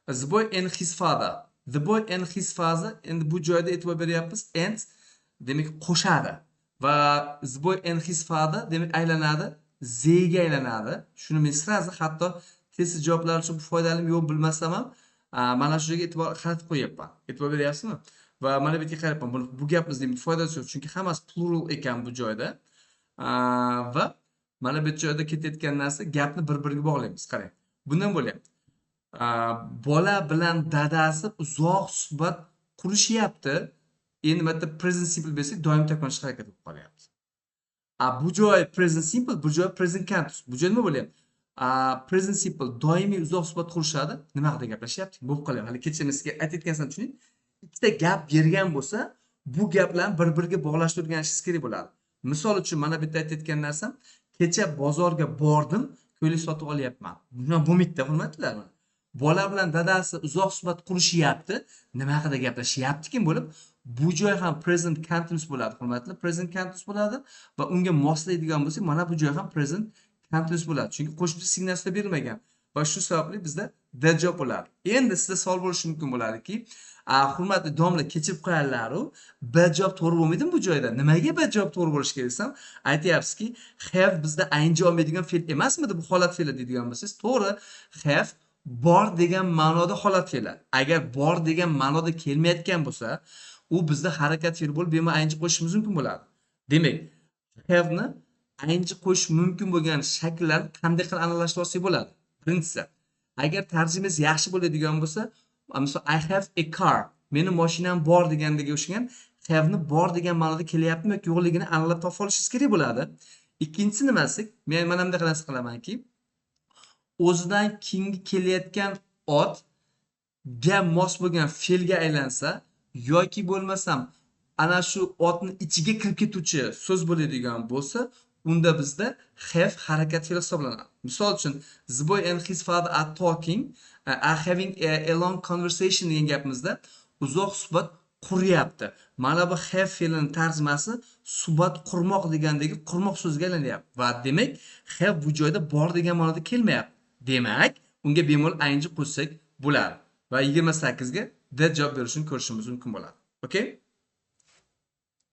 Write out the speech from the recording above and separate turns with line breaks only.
The boy and his father. The boy and his father. Endi bu joyda e'tibor beryapmiz. And demak qo'shadi. Va the boy and his father demak aylanadi. Zga aylanadi. Shuni men sirazi hatto test javoblar uchun foydali yo'q bilmasam ham mana shu joyga e'tibor qaratib qo'yapman. E'tibor beryapsizmi? Va mana bu yerga qarayapman. Bu gapimizda foydasi yo'q, chunki hammasi plural ekan bu joyda. Va mana bu joyda ketayotgan narsa gapni bir-biriga bog'laymiz. Qarang. Bundan bo'lyapti. Bola bilan dadasi uzoq suhbat qurishyapti. Endi bu yerda present simple bo'lsa doim takrorlash harakat qilib qolyapti. Bu joy present simple, bu joy present continuous. Bu joy nima bo'lyapti? Present simple doimiy uzoq suhbat qurishadi. Nima haqida gaplashyapti? Bo'lib qolyapti. Hali kecha men sizga aytayotgansam tushuning. Ikkita gap bergan bo'lsa, bu gaplarni bir-biriga bog'lashni o'rganishingiz kerak bo'ladi. Misol uchun mana bu yerda aytayotgan narsam, kecha bozorga bordim, ko'ylak sotib olyapman. Bundan bo'lmaydi, hurmatlilar. Bola bilan dadasi uzoq suhbat qurishyapti. Nima haqida gaplashyapti bo'lib, bu joy ham present continuous bo'ladi, hurmatli. Present continuous bo'ladi va unga moslaydigan bo'lsak, mana bu joy ham present continuous bo'ladi. Chunki qo'shimcha signallar berilmagan va shu sababli bizda the job bo'ladi. Endi sizda savol bo'lishi mumkin bo'ladiki, hurmatli domla kechirib qo'yarlar-u, bad job to'g'ri bo'lmaydimi bu joyda? Nimaga bad job to'g'ri bo'lishi kerak desam, aytyapsizki, have bizda ing olmaydigan fe'l emasmidi bu holat fe'li deydigan bo'lsangiz, to'g'ri, have bor degan ma'noda holat fe'li. Agar bor degan ma'noda kelmayotgan bo'lsa, u bizda harakat fe'li bo'lib, bemalol ing qo'shishimiz mumkin bo'ladi. Demak, have ni ing qo'shish mumkin bo'lgan shakllarni qanday qilib aniqlashtirib olsak bo'ladi? Birinchisi, agar tarjimangiz yaxshi bo'ladigan bo'lsa, misol I have a car. Meni mashinam bor degandagi o'xshagan have ni bor degan ma'noda kelyaptimi yoki yo'qligini aniqlab topib olishingiz kerak bo'ladi. Ikkinchisi nimasi? Men mana bunday narsa qilamanki, o'zidan keyingi kelayotgan ot ga mos bo'lgan fe'lga aylansa yoki bo'lmasam ana shu otni ichiga kirib ketuvchi so'z bo'ladigan bo'lsa, unda bizda have harakat fe'li hisoblanadi. Misol uchun, the boy and his father are talking, are having a long conversation degan gapimizda uzoq suhbat quryapti. Mana bu have fe'lining tarjimasi suhbat qurmoq degandagi qurmoq so'ziga aylanyapti. Va demak, have bu joyda bor degan ma'noda kelmayapti. Demak, unga bemalol ing qo'shsak bo'ladi. Va 28 ga the job berishini ko'rishimiz mumkin bo'ladi. Okay?